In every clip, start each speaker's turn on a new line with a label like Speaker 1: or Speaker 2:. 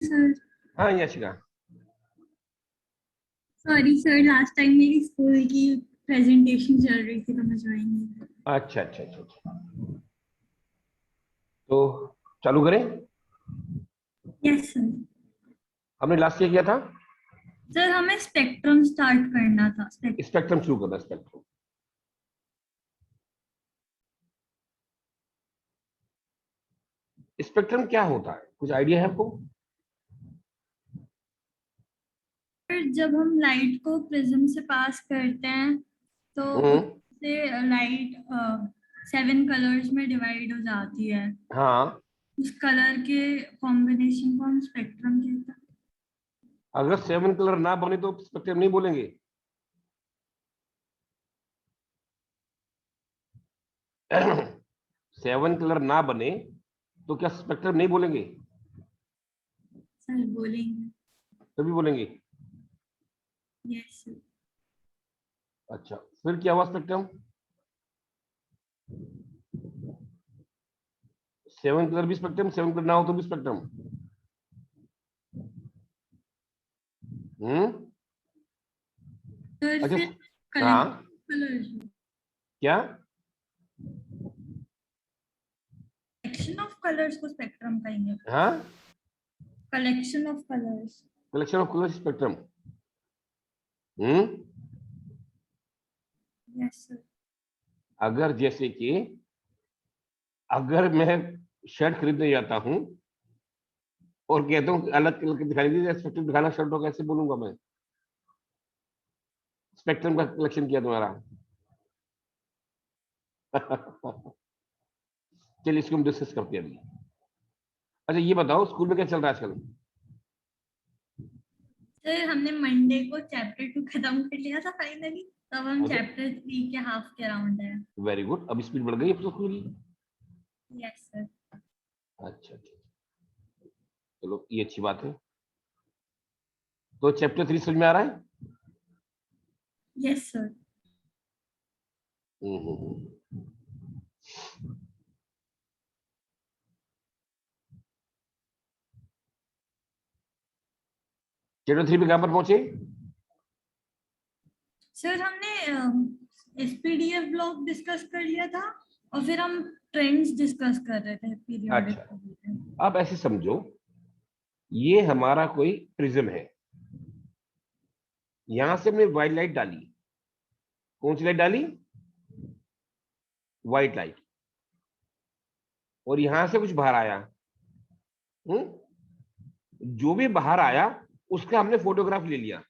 Speaker 1: Sir
Speaker 2: हाँ Yashika.
Speaker 1: Sorry sir, last time मेरी school की प्रेजेंटेशन चल रही थी तो मैं ज्वाइन नहीं कर
Speaker 2: अच्छा अच्छा अच्छा अच्छा, तो चालू करें।
Speaker 1: पाई। Yes sir.
Speaker 2: हमने लास्ट क्या किया था?
Speaker 1: सर हमें स्पेक्ट्रम स्टार्ट करना था।
Speaker 2: स्पेक्ट्रम शुरू करना, स्पेक्ट्रम। स्पेक्ट्रम क्या होता है, कुछ आइडिया है आपको?
Speaker 1: फिर जब हम लाइट को प्रिज्म से पास करते हैं तो
Speaker 2: हम्म।
Speaker 1: उससे लाइट 7 कलर्स में डिवाइड हो जाती है।
Speaker 2: हाँ,
Speaker 1: उस कलर के कॉम्बिनेशन को हम स्पेक्ट्रम कहते हैं।
Speaker 2: अगर 7 कलर ना बने तो स्पेक्ट्रम नहीं बोलेंगे? 7 कलर ना बने तो क्या स्पेक्ट्रम नहीं बोलेंगे?
Speaker 1: सर बोलेंगे।
Speaker 2: तभी बोलेंगे।
Speaker 1: Yes sir.
Speaker 2: अच्छा, फिर क्या हुआ स्पेक्ट्रम? 7 कलर भी स्पेक्ट्रम, 7 कलर ना हो तो भी स्पेक्ट्रम। हम्म।
Speaker 1: सर
Speaker 2: अच्छा।
Speaker 1: फिर
Speaker 2: हाँ।
Speaker 1: कलेक्ट कलर्स,
Speaker 2: क्या?
Speaker 1: कलेक्शन ऑफ कलर्स को स्पेक्ट्रम कहेंगे।
Speaker 2: हाँ,
Speaker 1: collection of colours.
Speaker 2: Collection of colour spectrum. Hmm.
Speaker 1: Yes sir.
Speaker 2: अगर जैसे कि अगर मैं शर्ट खरीदने जाता हूँ और कहता हूँ कि अलग कलर के दिखाई दीजिए, स्पेक्ट्रम दिखाना शर्ट को, कैसे बोलूंगा मैं? स्पेक्ट्रम का कलेक्शन किया तुम्हारा। चलिए इसको हम डिस्कस करते हैं अभी। अच्छा ये बताओ, स्कूल में क्या चल रहा है आजकल?
Speaker 1: सर हमने मंडे को चैप्टर 2 खत्म कर लिया था फाइनली। तब हम
Speaker 2: अच्छा,
Speaker 1: चैप्टर 3 के हाफ के राउंड है।
Speaker 2: वेरी गुड, अब स्पीड बढ़ गई अब तो स्कूल की।
Speaker 1: Yes sir.
Speaker 2: अच्छा अच्छा, चलो ये अच्छी बात है। तो चैप्टर 3 समझ में आ रहा है?
Speaker 1: Yes sir.
Speaker 2: हम्म। चैप्टर 3 पे कहां पर पहुंचे?
Speaker 1: सर हमने एसपीडीएफ ब्लॉक डिस्कस कर लिया था और फिर हम ट्रेंड्स डिस्कस कर रहे थे
Speaker 2: अच्छा,
Speaker 1: पीरियोडिक।
Speaker 2: अब ऐसे समझो, ये हमारा कोई प्रिज्म है। यहां से हमने व्हाइट लाइट डाली। कौन सी लाइट डाली? White light. और यहां से कुछ बाहर आया। जो भी बाहर आया उसका हमने फोटोग्राफ ले लिया।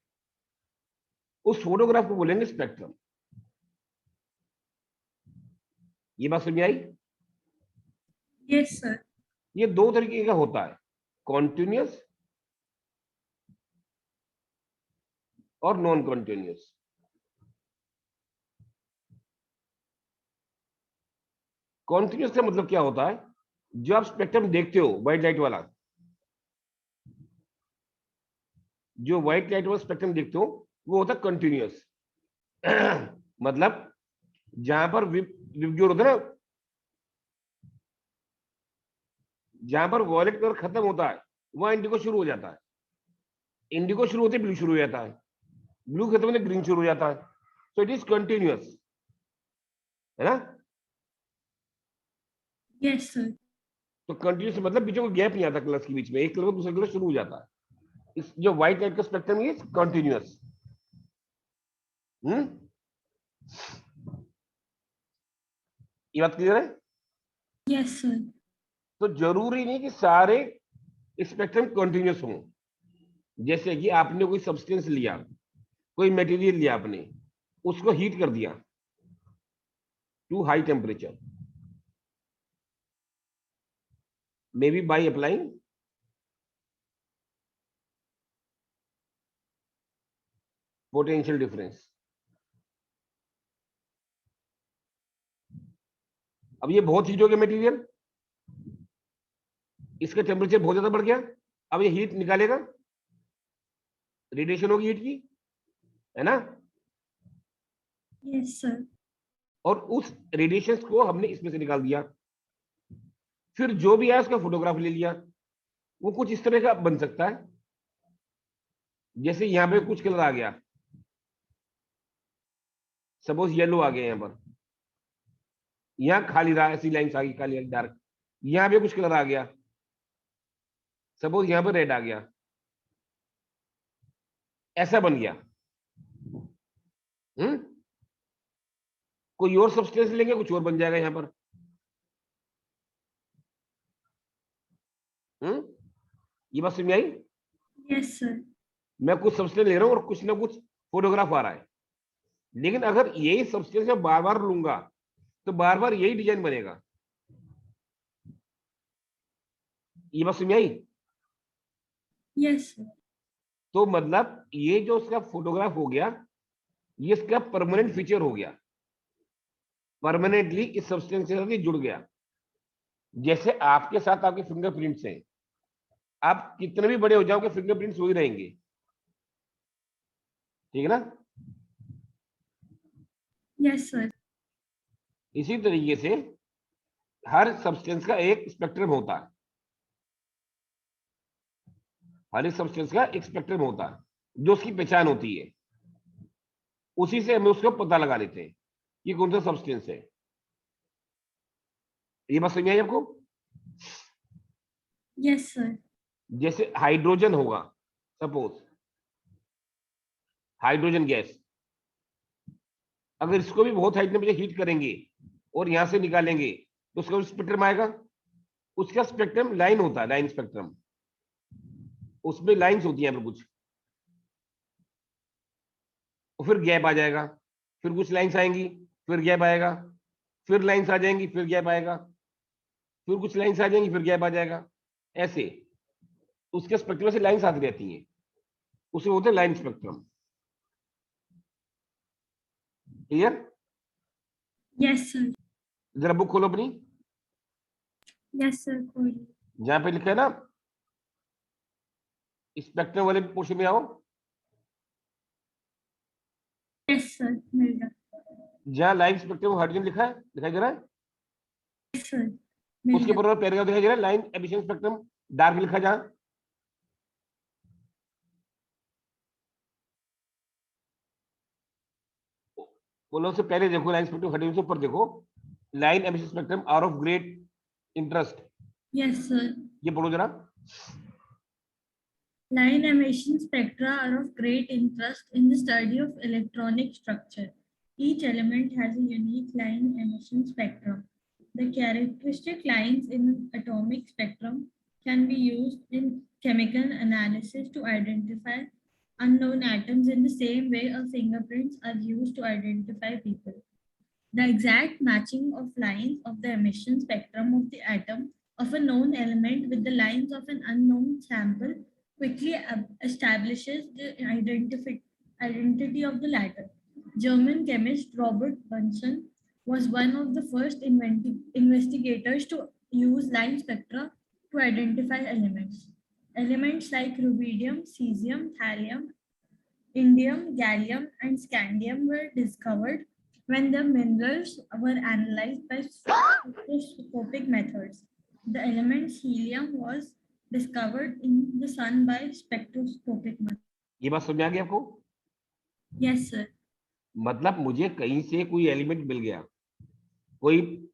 Speaker 2: उस फोटोग्राफ को बोलेंगे स्पेक्ट्रम। ये बात समझ में आई?
Speaker 1: Yes sir.
Speaker 2: ये दो तरीके का होता है, कॉन्टिन्यूस और नॉन कॉन्टिन्यूस। कॉन्टिन्यूस का मतलब क्या होता है? जो आप स्पेक्ट्रम देखते हो व्हाइट लाइट वाला, जो व्हाइट लाइट वाला स्पेक्ट्रम देखते हो वो होता है कंटिन्यूस। मतलब जहां पर विप जो होता है ना, जहां पर वॉयलेट कलर खत्म होता है वहां इंडिगो शुरू हो जाता है। इंडिगो शुरू होते ब्लू शुरू हो जाता है, ब्लू खत्म होते ग्रीन शुरू हो जाता है। सो इट इज कंटिन्यूस, है ना?
Speaker 1: Yes sir.
Speaker 2: तो कंटिन्यूस मतलब बीच में गैप नहीं आता कलर्स के बीच में, एक कलर दूसरे कलर शुरू हो जाता है। इस जो व्हाइट लाइट का स्पेक्ट्रम है कंटिन्यूस। हम्म। ये बात क्लियर है?
Speaker 1: Yes sir.
Speaker 2: तो जरूरी नहीं कि सारे स्पेक्ट्रम कंटिन्यूस हों। जैसे कि आपने कोई सब्सटेंस लिया, कोई मटेरियल लिया आपने, उसको हीट कर दिया to high temperature, may be by applying potential difference. अब ये बहुत हीट हो गया मटेरियल, इसका टेम्परेचर बहुत ज्यादा बढ़ गया। अब ये हीट निकालेगा, रेडिएशन होगी हीट की, है ना?
Speaker 1: Yes sir.
Speaker 2: और उस रेडिएशन को हमने इसमें से निकाल दिया। फिर जो भी आया उसका फोटोग्राफ ले लिया। वो कुछ इस तरह का बन सकता है, जैसे यहाँ पे कुछ कलर आ गया, सपोज येलो आ गया, यहाँ पर, यहाँ खाली रहा, ऐसी लाइन्स आ गई काली डार्क, यहाँ पे कुछ कलर आ गया, सपोज यहाँ पे रेड आ गया, ऐसा बन गया। हम्म कोई और सब्सटेंस लेंगे, कुछ और बन जाएगा यहाँ पर। ये बात समझ में आई?
Speaker 1: Yes, sir.
Speaker 2: मैं कुछ सब्सटेंस ले रहा हूँ और कुछ ना कुछ फोटोग्राफ आ रहा है, लेकिन अगर यही सब्सटेंस मैं बार बार लूंगा तो बार बार यही डिजाइन बनेगा। ये बात समझ में आई?
Speaker 1: Yes, sir.
Speaker 2: तो मतलब ये जो उसका फोटोग्राफ हो गया, ये इसका परमानेंट फीचर हो गया, परमानेंटली इस सब्सटेंस के साथ ये जुड़ गया। जैसे आपके साथ आपके फिंगरप्रिंट्स हैं, आप कितने भी बड़े हो जाओगे, फिंगरप्रिंट्स वही रहेंगे, ठीक है ना?
Speaker 1: Yes, sir.
Speaker 2: इसी तरीके से हर सब्सटेंस का एक स्पेक्ट्रम होता है, हर एक सब्सटेंस का एक स्पेक्ट्रम होता है जो उसकी पहचान होती है, उसी से हमें उसको पता लगा लेते हैं कि कौन सा सब्सटेंस है। ये बात समझ में आई आपको?
Speaker 1: Yes, sir.
Speaker 2: जैसे हाइड्रोजन होगा, सपोज हाइड्रोजन गैस, अगर इसको भी बहुत हाई टेम्परेचर हीट करेंगे और यहां से निकालेंगे तो उसका स्पेक्ट्रम आएगा। उसका स्पेक्ट्रम लाइन होता है, लाइन स्पेक्ट्रम, उसमें लाइंस होती हैं कुछ, और फिर गैप आ जाएगा, फिर कुछ लाइंस आएंगी, फिर गैप आएगा, फिर लाइंस आ जाएंगी, फिर गैप आएगा, फिर कुछ लाइंस आ जाएंगी, फिर गैप आ जाएगा, ऐसे उसके स्पेक्ट्रम से लाइंस आती रहती हैं, उसे बोलते हैं line spectrum. Clear?
Speaker 1: Yes, sir.
Speaker 2: जरा बुक खोलो अपनी,
Speaker 1: Yes, sir. Cool.
Speaker 2: जहां पे लिखा है ना स्पेक्ट्रम वाले पोर्शन में आओ,
Speaker 1: Yes, sir. मिल गया.
Speaker 2: जहां लाइन स्पेक्ट्रम हाइड्रोजन लिखा है, दिखाई दे रहा है?
Speaker 1: Yes, sir. मिल
Speaker 2: उसके
Speaker 1: गया.
Speaker 2: ऊपर पैराग्राफ दिखाई दे रहा है, लाइन एमिशन स्पेक्ट्रम डार्क लिखा, जहां बोलो से पहले देखो, लाइन स्पेक्ट्रम हाइड्रोजन से ऊपर देखो, line emission spectrum are of great interest,
Speaker 1: Yes, sir.
Speaker 2: ये पढ़ो जरा।
Speaker 1: Line emission spectra are of great interest in the study of electronic structure. Each element has a unique line emission spectrum. The characteristic lines in an atomic spectrum can be used in chemical analysis to identify unknown atoms in the same way our fingerprints are used to identify people. The exact matching of lines of the emission spectrum of the atom of a known element with the lines of an unknown sample quickly establishes the identity of the latter. German chemist Robert Bunsen was one of the first investigators to use line spectra to identify elements. Elements like rubidium, cesium, thallium, indium, gallium, and scandium were discovered when the minerals were analyzed by spectroscopic methods. The element helium was discovered in the sun by spectroscopic methods.
Speaker 2: ये बात समझ में आ गई आपको?
Speaker 1: Yes, sir.
Speaker 2: मतलब मुझे कहीं से कोई एलिमेंट मिल गया, कोई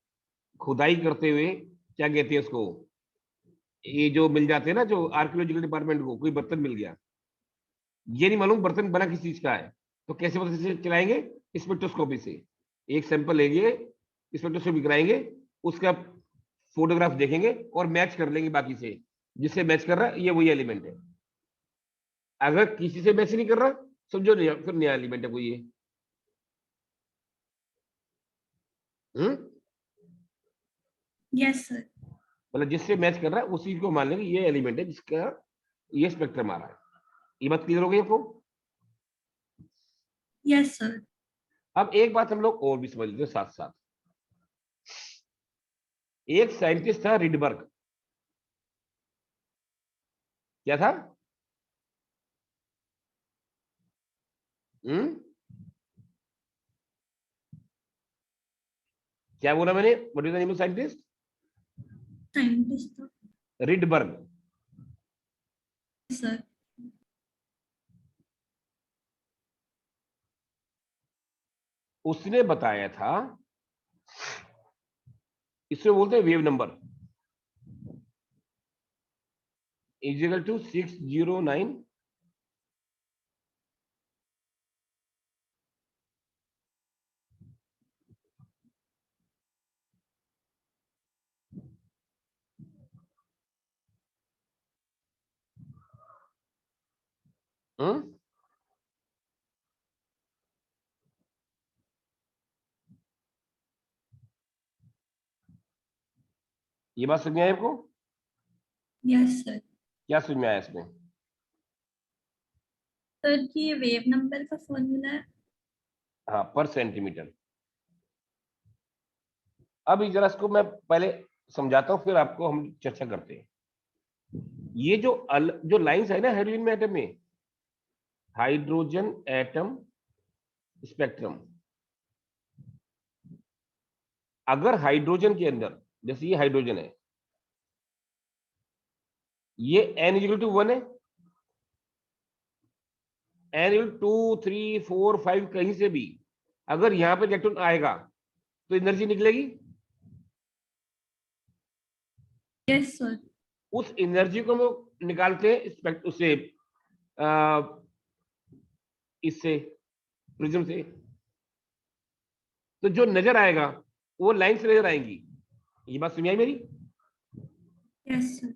Speaker 2: खुदाई करते हुए, क्या कहते हैं उसको, ये जो मिल जाते हैं ना, जो आर्कियोलॉजिकल डिपार्टमेंट को कोई बर्तन मिल गया, ये नहीं मालूम बर्तन बना किस चीज का है, तो कैसे पता से चलाएंगे? स्पेक्ट्रोस्कोपी से एक सैंपल लेंगे, स्पेक्ट्रोस्कोपी कराएंगे, उसका फोटोग्राफ देखेंगे और मैच कर लेंगे बाकी से, जिससे मैच कर रहा है ये वही एलिमेंट है। अगर किसी से मैच नहीं कर रहा, समझो नहीं, फिर नया एलिमेंट है कोई ये।
Speaker 1: Yes, sir.
Speaker 2: मतलब जिससे मैच कर रहा है उसी को मान लेंगे ये एलिमेंट है जिसका ये स्पेक्ट्रम आ रहा है। ये बात क्लियर हो गई आपको?
Speaker 1: Yes, sir.
Speaker 2: अब एक बात हम लोग और भी समझ लेते हैं साथ साथ। एक साइंटिस्ट था रिडबर्ग, क्या था? क्या बोला मैंने? What is the name of scientist?
Speaker 1: Scientist.
Speaker 2: Rydberg.
Speaker 1: Sir.
Speaker 2: उसने बताया था, इसे बोलते हैं वेव नंबर इजिकल टू 609 ये बात समझ में आई आपको?
Speaker 1: Yes sir.
Speaker 2: क्या समझ में आया इसमें?
Speaker 1: सर कि ये वेव नंबर का फॉर्मूला है।
Speaker 2: हाँ, पर सेंटीमीटर। अब जरा इसको मैं पहले समझाता हूँ, फिर आपको हम चर्चा करते हैं। ये जो लाइंस है ना हाइड्रोजन में एटम में, हाइड्रोजन एटम स्पेक्ट्रम, अगर हाइड्रोजन के अंदर, जैसे ये हाइड्रोजन है, ये n इक्वल टू 1 है, n इक्वल 2 3 4 5 कहीं से भी अगर यहां पे इलेक्ट्रॉन आएगा तो एनर्जी निकलेगी।
Speaker 1: Yes sir.
Speaker 2: उस एनर्जी को हम निकालते हैं उससे, इससे, प्रिज्म से। तो जो नजर आएगा वो लाइन से नजर आएंगी। ये बात समझ आई मेरी?
Speaker 1: Yes sir.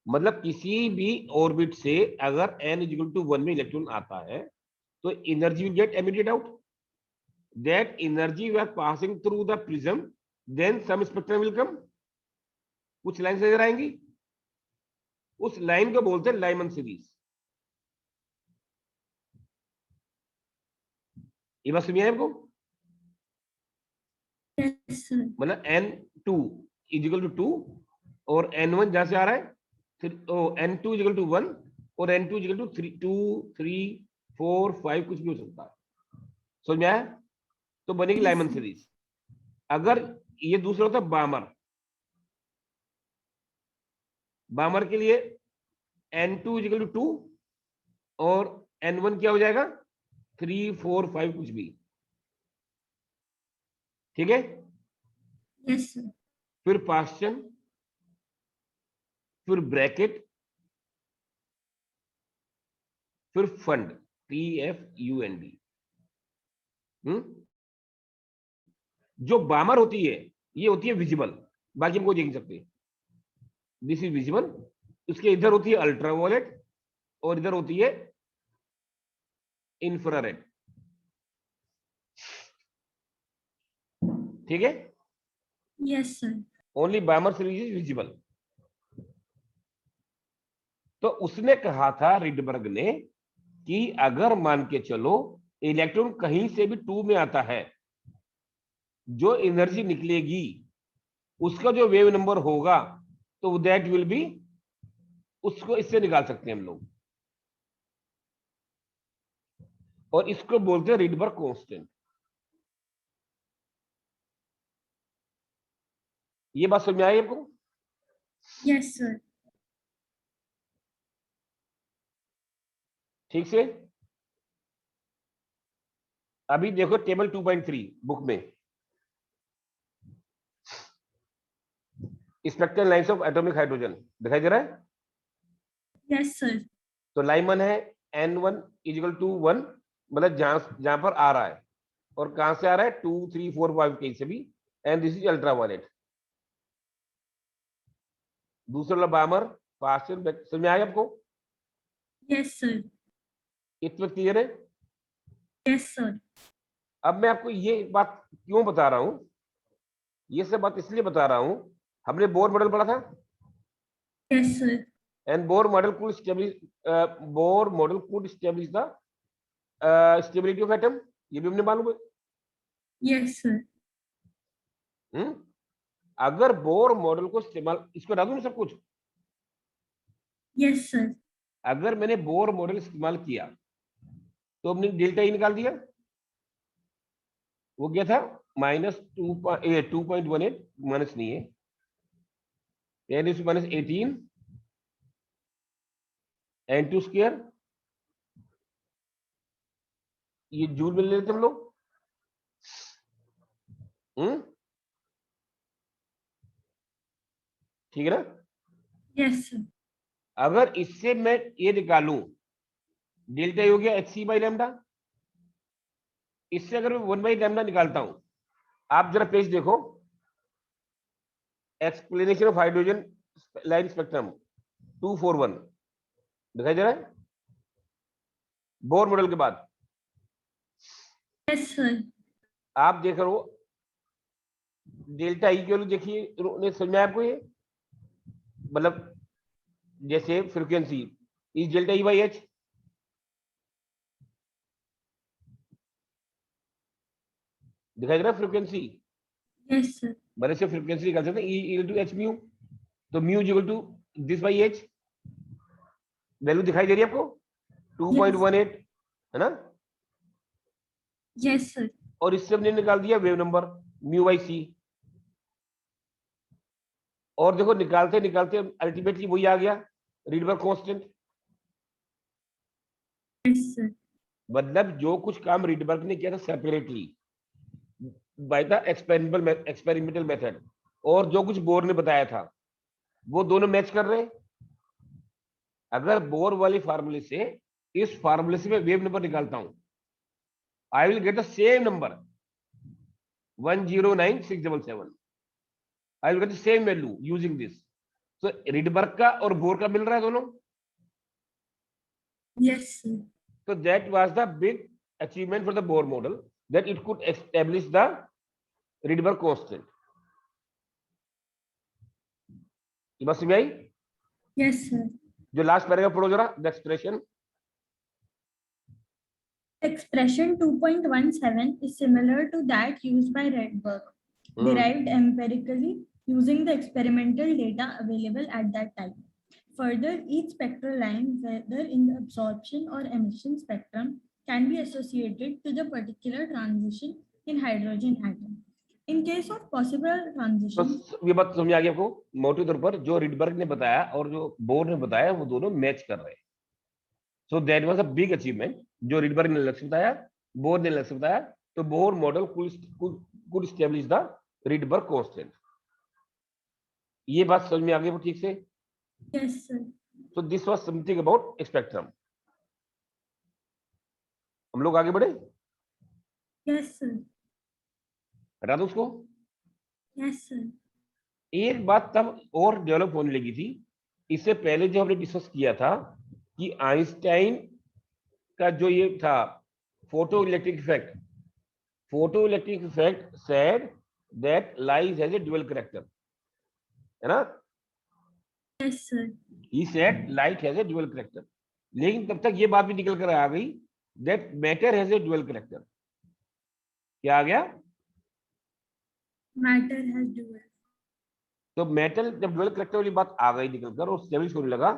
Speaker 2: मतलब किसी भी ऑर्बिट से अगर n इक्वल टू 1 में इलेक्ट्रॉन आता है तो energy will get emitted out. That energy we are passing through the prism, then some spectrum will come, कुछ लाइन नजर आएंगी, उस लाइन को बोलते हैं लाइमन सीरीज। ये बात समझ आई आपको?
Speaker 1: Yes sir.
Speaker 2: मतलब n2 इक्वल टू 2 और n1 जहां से आ रहा है, n2 इक्वल टू 1 और n2 इक्वल टू 3 2 3 4 5 कुछ भी हो सकता है। समझ में आया? तो बनेगी
Speaker 1: यस
Speaker 2: लाइमन
Speaker 1: सर।
Speaker 2: सीरीज। अगर ये दूसरा होता है बामर, बामर के लिए n2 इक्वल टू 2 और n1 क्या हो जाएगा, 3 4 5 कुछ भी। ठीक है?
Speaker 1: Yes sir.
Speaker 2: फिर पास्चन, फिर ब्रैकेट, फिर फंड, TFUND। जो बामर होती है ये होती है विजिबल, बाकी हम कोई देख नहीं सकते। This is visible. उसके इधर होती है अल्ट्रावायलेट और इधर होती है इंफ्रारेड। ठीक है?
Speaker 1: Yes sir.
Speaker 2: Only बामर series is visible. तो उसने कहा था रिडबर्ग ने कि अगर मान के चलो इलेक्ट्रॉन कहीं से भी 2 में आता है, जो एनर्जी निकलेगी उसका जो वेव नंबर होगा तो दैट विल बी, उसको इससे निकाल सकते हैं हम लोग, और इसको बोलते हैं रिडबर्ग कांस्टेंट। ये बात समझ में आई आपको?
Speaker 1: Yes sir. ठीक
Speaker 2: से अभी देखो टेबल 2.3 बुक में, spectral lines of atomic hydrogen दिखाई दे रहा है?
Speaker 1: Yes sir.
Speaker 2: तो लाइमन है n1 इक्वल टू 1, मतलब जहां जहां पर आ रहा है, और कहां से आ रहा है, 2 3 4 5 कहीं से भी, एंड दिस इज अल्ट्रावायलेट। दूसरा बामर, पास्चन, समझ में आया आपको?
Speaker 1: Yes sir.
Speaker 2: इतना क्लियर है?
Speaker 1: Yes sir.
Speaker 2: अब मैं आपको ये बात क्यों बता रहा हूं, ये सब बात इसलिए बता रहा हूं, हमने बोर मॉडल पढ़ा था,
Speaker 1: yes sir.
Speaker 2: And Bohr model could स्टेबलिश, Bohr model could स्टेबलिश the stability of atom, ये भी हमने मालूम है।
Speaker 1: Yes sir.
Speaker 2: अगर बोर मॉडल को इस्तेमाल, इसको हटा दूं सब कुछ,
Speaker 1: यस सर।
Speaker 2: अगर मैंने बोर मॉडल इस्तेमाल किया तो हमने डेल्टा ई निकाल दिया, वो क्या था, -2.18, माइनस नहीं है, -18 n2 स्क्वायर, ये जूल में ले लेते हम लोग। ठीक है ना?
Speaker 1: Yes sir.
Speaker 2: अगर इससे मैं ये निकालूं, डेल्टा हो गया एच सी बाई लैम्डा, इससे अगर मैं 1/λ निकालता हूं, आप जरा पेज देखो, explanation of hydrogen line spectrum 241 दिखाई दे रहा है बोर मॉडल के बाद।
Speaker 1: Yes sir.
Speaker 2: आप देख रहे हो डेल्टा ई की देखिए, समझ में आया आपको? ये मतलब जैसे frequency is delta E by H, दिखाई दे रहा है फ्रीक्वेंसी।
Speaker 1: Yes sir.
Speaker 2: बड़े से फ्रीक्वेंसी निकाल सकते हैं, E equal to H mu, तो mu is equal to this by H. Value दिखाई दे रही है आपको 2.18, है ना?
Speaker 1: Yes sir.
Speaker 2: और इससे हमने निकाल दिया wave number mu by C. और देखो निकालते निकालते अल्टीमेटली वही आ गया, रीडबर्ग कांस्टेंट।
Speaker 1: Yes sir.
Speaker 2: मतलब जो कुछ काम रीडबर्ग ने किया था separately by the experimental method, और जो कुछ बोर ने बताया था, वो दोनों मैच कर रहे हैं। अगर बोर वाले फार्मूले से इस फार्मूले से मैं वेव नंबर निकालता हूं, I will get the same number 109677। I will get the same value using this. तो रीडबर्ग का और बोर का मिल रहा है दोनों।
Speaker 1: Yes sir.
Speaker 2: So that was the big achievement for the Bohr model, that it could establish the Rydberg constant. ये बात समझ आई?
Speaker 1: Yes sir.
Speaker 2: जो लास्ट पैराग्राफ पढ़ो जरा, the expression.
Speaker 1: Expression 2.17 is similar to that used by Rydberg, derived empirically using the experimental data available at that time. Further, each spectral line, whether in the absorption or emission spectrum, can be associated to the particular transition in hydrogen atom. In case of possible
Speaker 2: तो
Speaker 1: transition,
Speaker 2: ये बात समझ आ गई आपको? मोटे तौर पर जो रिडबर्ग ने बताया और जो बोर ने बताया, वो दोनों मैच कर रहे हैं। So that was a big achievement, जो रिडबर्ग ने अलग से बताया, बोर ने अलग से बताया। तो Bohr model could establish the Rydberg constant. ये बात समझ में आ गई वो ठीक से?
Speaker 1: yes sir,
Speaker 2: so this was something about spectrum. हम लोग आगे बढ़े,
Speaker 1: yes sir,
Speaker 2: हटा दो उसको।
Speaker 1: yes sir,
Speaker 2: एक बात तब और डेवलप होने लगी थी, इससे पहले जो हमने डिस्कस किया था कि आइंस्टाइन का जो ये था photo electric effect said that light has a dual character, है ना?
Speaker 1: yes sir,
Speaker 2: he said light has a dual character. लेकिन तब तक ये बात भी निकल कर आ गई that matter has a dual character. क्या आ गया?
Speaker 1: matter has dual.
Speaker 2: तो मेटल जब ड्यूअल कैरेक्टर वाली बात आ गई निकलकर और स्टेब्लिश होने लगा,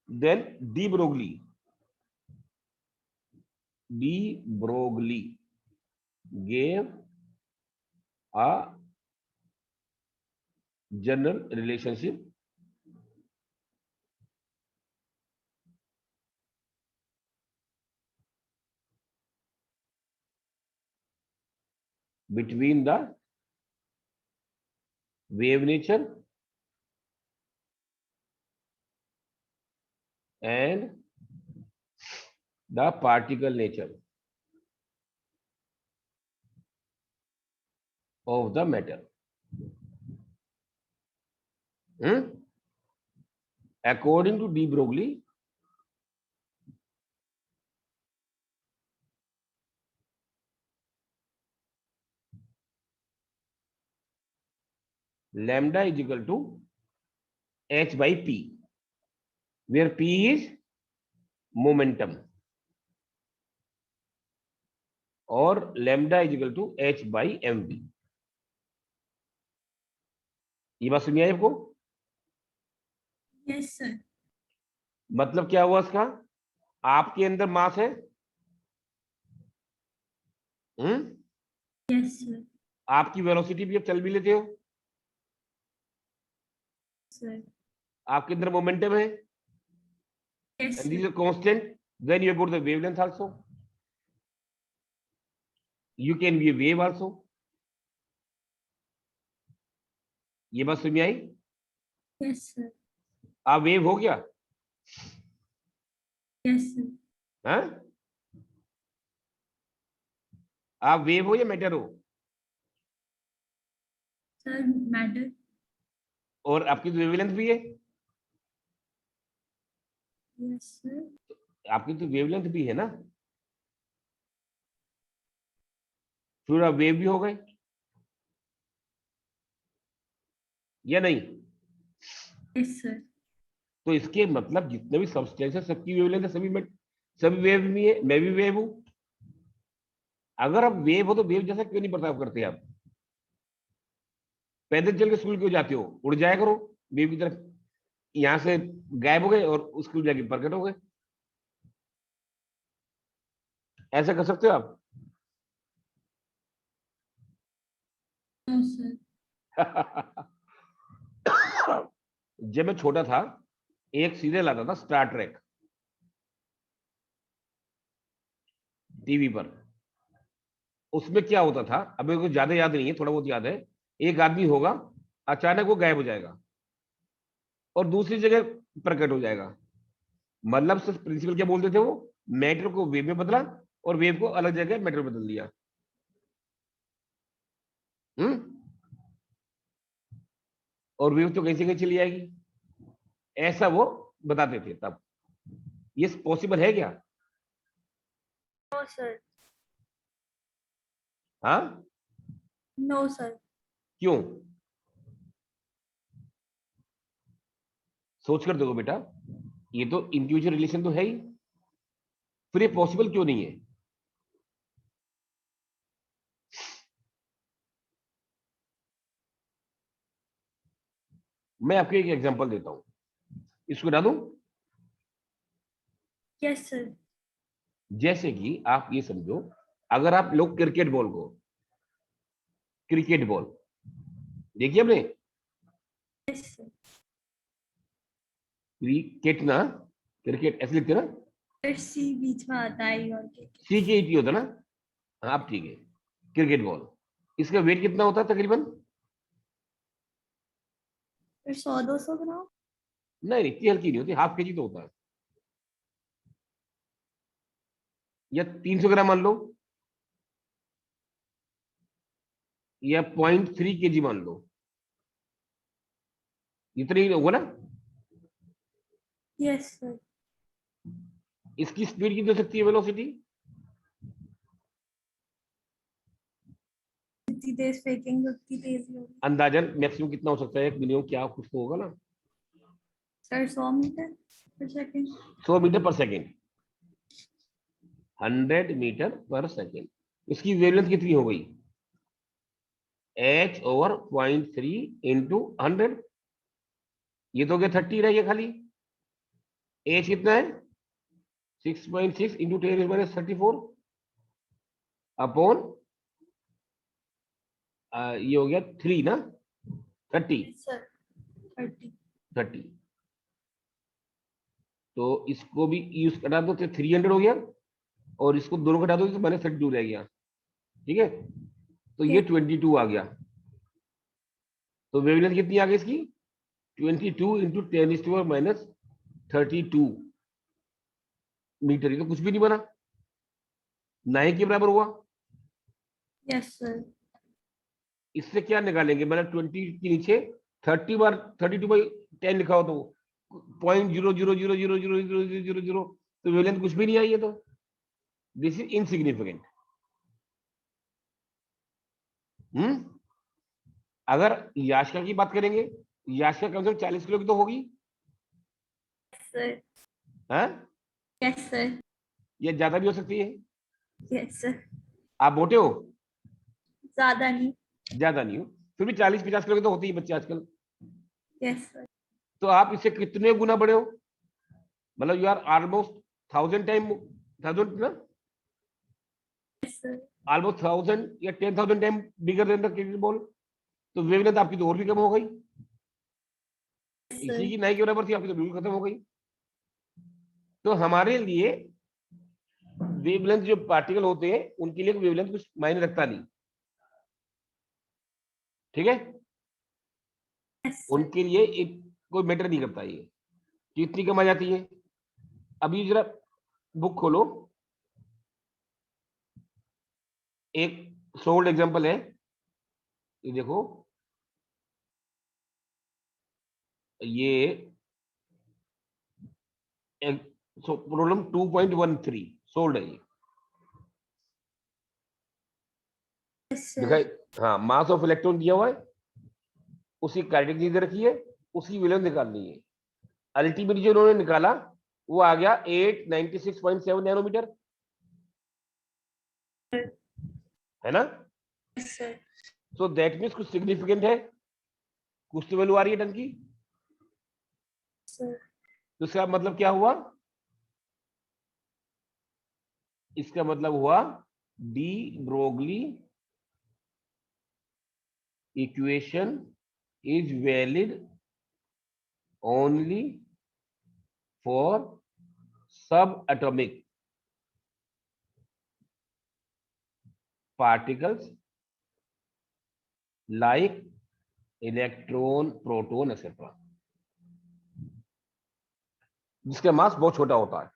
Speaker 2: then de Broglie gave a general relationship between the wave nature and the particle nature of the matter. According to de Broglie, lambda is equal to h by p, where p is momentum, और lambda is equal to h by mv. ये बात सुनिए आपको?
Speaker 1: Yes sir,
Speaker 2: मतलब क्या हुआ इसका? आपके अंदर मास है,
Speaker 1: yes sir,
Speaker 2: आपकी वेलोसिटी भी आप चल भी लेते हो,
Speaker 1: sir,
Speaker 2: आपके अंदर मोमेंटम है,
Speaker 1: Yes,
Speaker 2: and this
Speaker 1: sir.
Speaker 2: is a constant, then you have got the wavelength also. You can be a wave also. ये बात समझ में आई?
Speaker 1: Yes, sir.
Speaker 2: आप वेव हो गया?
Speaker 1: Yes, sir.
Speaker 2: हाँ? आप वेव हो या मैटर हो?
Speaker 1: Sir, matter.
Speaker 2: और आपकी तो वेवलेंथ भी है?
Speaker 1: Yes, sir.
Speaker 2: आपकी तो वेवलेंथ भी है ना, फिर आप वेव भी हो गए या नहीं?
Speaker 1: Yes, sir.
Speaker 2: तो इसके मतलब जितने भी सब्सटेंस है सबकी वेवलेंथ है, सभी वेव भी है, मैं भी वेव हूं। अगर आप वेव हो तो वेव जैसा क्यों नहीं बर्ताव करते आप? पैदल चल के स्कूल क्यों जाते हो? उड़ जाया करो वेव की तरफ, यहां से गायब हो गए और स्कूल जाके प्रकट हो गए। ऐसा कर सकते हो आप?
Speaker 1: No, sir.
Speaker 2: जब मैं छोटा था एक सीरियल आता था स्टार ट्रेक टीवी पर। उसमें क्या होता था, अब मेरे को ज्यादा याद नहीं है, थोड़ा बहुत याद है। एक आदमी होगा, अचानक वो गायब हो जाएगा और दूसरी जगह प्रकट हो जाएगा। मतलब सिर्फ प्रिंसिपल क्या बोलते थे वो, मैटर को वेव में बदला और वेव को अलग जगह मैटर में बदल दिया। और वेव तो कहीं से कहीं चली जाएगी, ऐसा वो बताते थे तब। ये पॉसिबल है क्या?
Speaker 1: No, sir.
Speaker 2: हाँ?
Speaker 1: No, sir.
Speaker 2: क्यों? सोच कर देखो बेटा, ये तो इंडिविजुअल रिलेशन तो है ही, फिर ये पॉसिबल क्यों नहीं है? मैं आपको एक एग्जांपल देता हूं, इसको बता दूं।
Speaker 1: Yes, sir.
Speaker 2: जैसे कि आप ये समझो, अगर आप लोग क्रिकेट बॉल देखिए आपने,
Speaker 1: Yes, sir.
Speaker 2: क्रिकेट ना, क्रिकेट ऐसे लिखते हैं ना,
Speaker 1: फिर सी बीच में आता है और के।
Speaker 2: सी के ई होता है ना। हाँ, आप ठीक है। क्रिकेट बॉल, इसका वेट कितना होता है तकरीबन?
Speaker 1: फिर 100-200 ग्राम।
Speaker 2: नहीं, इतनी हल्की नहीं होती, हाफ केजी तो होता है, या 300 ग्राम मान लो, या 0.3 kg मान लो, इतना ही होगा ना।
Speaker 1: Yes sir.
Speaker 2: इसकी स्पीड कितनी हो सकती है, वेलोसिटी?
Speaker 1: जितनी तेज फेंकेंगे उतनी तेज होगी।
Speaker 2: अंदाजन मैक्सिमम कितना हो सकता है, एक मिनिमम क्या कुछ तो होगा ना।
Speaker 1: सर 100 मीटर पर सेकंड।
Speaker 2: 100 मीटर पर सेकेंड, 100 मीटर पर सेकेंड। इसकी वेवलेंथ कितनी हो गई? h ओवर 0.3 इंटू 100, ये तो क्या 30 रह गया खाली। h कितना है? 6.6 इंटू 10⁻34 अपॉन ये हो गया 3 ना, 30।
Speaker 1: सर 30।
Speaker 2: तो इसको भी यूज कटा दो तो 300 हो गया, और इसको दोनों घटा दो तो -32 रह गया। ठीक है, तो ये 22 आ गया। तो वेवलेंथ कितनी आ गई इसकी? 22 इंटू 10⁻32 मीटर। ये तो कुछ भी नहीं बना, ना ही के बराबर हुआ।
Speaker 1: Yes sir.
Speaker 2: इससे क्या निकालेंगे, मतलब 20 के नीचे 30 बार 32/10 लिखा हो तो 0.00000000, तो वेवलेंथ कुछ भी नहीं आई है। तो दिस इज इनसिग्निफिकेंट। अगर याशिका की बात करेंगे, याशिका कम से कम 40 किलो की तो होगी।
Speaker 1: सर।
Speaker 2: हाँ,
Speaker 1: यस सर।
Speaker 2: ये ज्यादा भी हो सकती है।
Speaker 1: Yes sir.
Speaker 2: आप मोटे हो?
Speaker 1: ज्यादा नहीं।
Speaker 2: ज्यादा नहीं हो, फिर भी 40-50 किलो के तो होते ही बच्चे आजकल।
Speaker 1: Yes sir.
Speaker 2: तो आप इससे कितने गुना बड़े हो? मतलब यू आर ऑलमोस्ट 1000 ना,
Speaker 1: यस सर।
Speaker 2: ऑलमोस्ट 1000 या 10,000 time bigger than the cricket ball. तो वेवलेंथ आपकी तो और भी कम हो गई,
Speaker 1: सर।
Speaker 2: इसी की नहीं के बराबर थी, आपकी तो बिल्कुल खत्म हो गई। तो हमारे लिए वेवलेंथ जो पार्टिकल होते हैं उनके लिए वेवलेंथ कुछ मायने रखता नहीं, ठीक है। उनके लिए एक कोई मैटर नहीं करता ये कितनी कम आ जाती है। अभी जरा बुक खोलो, एक सोल्ड एग्जांपल है, ये देखो, ये प्रॉब्लम 2.13 सोल्ड है ये। दिखाई, हाँ, मास ऑफ इलेक्ट्रॉन दिया हुआ है, उसकी काइनेटिक एनर्जी दे रखी है, उसकी वेवलेंथ निकालनी है। अल्टीमेटली जो उन्होंने निकाला वो आ गया 896.7 नैनोमीटर, है ना। सो दैट मीन्स कुछ सिग्निफिकेंट है, कुछ तो वैल्यू आ रही है टन की। तो इसका मतलब क्या हुआ, इसका मतलब हुआ de Broglie equation is valid only for subatomic particles like electron, proton etcetera, जिसका मास बहुत छोटा होता है।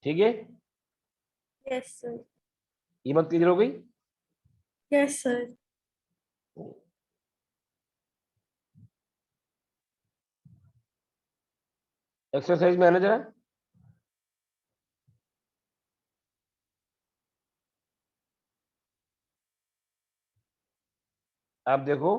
Speaker 2: ठीक है,
Speaker 1: यस सर।
Speaker 2: ये बात क्लियर हो गई।
Speaker 1: Yes sir.
Speaker 2: एक्सरसाइज में आना जरा, आप देखो,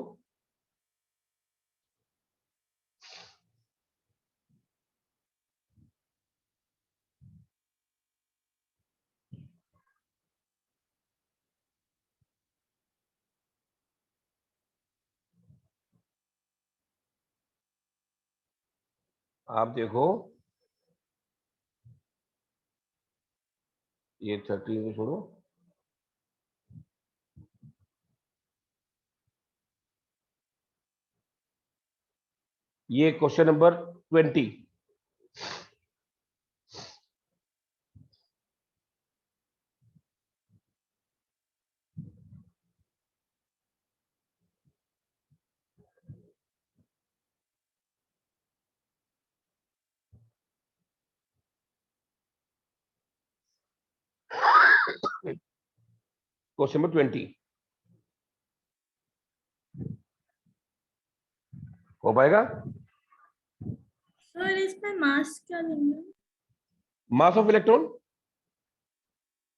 Speaker 2: आप देखो, ये 30 को छोड़ो, ये क्वेश्चन नंबर 20। क्वेश्चन नंबर 20 हो पाएगा।
Speaker 1: सर इसमें मास क्या लेंगे?
Speaker 2: Mass of electron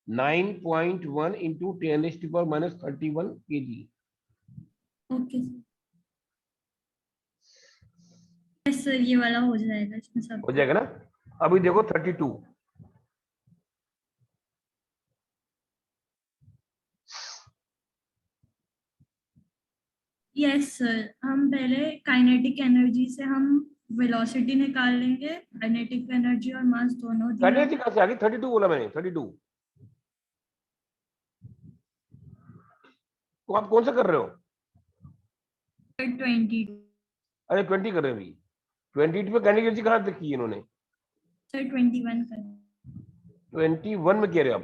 Speaker 2: 9.1 into 10⁻⁻31 kg।
Speaker 1: Okay sir. Yes sir, ये वाला हो जाएगा इसमें सब।
Speaker 2: हो जाएगा ना। अभी देखो 32,
Speaker 1: यस सर, हम पहले काइनेटिक एनर्जी से हम वेलोसिटी निकाल लेंगे। काइनेटिक एनर्जी और मास दोनों दिया।
Speaker 2: काइनेटिक कहां से आ गई, 32 बोला मैंने, 32 तो आप कौन सा कर रहे हो।
Speaker 1: 20
Speaker 2: अरे 20 कर रहे हैं अभी, 22 पे काइनेटिक एनर्जी कहां तक की इन्होंने,
Speaker 1: सर 21 कर।
Speaker 2: 21 में कह रहे हो आप।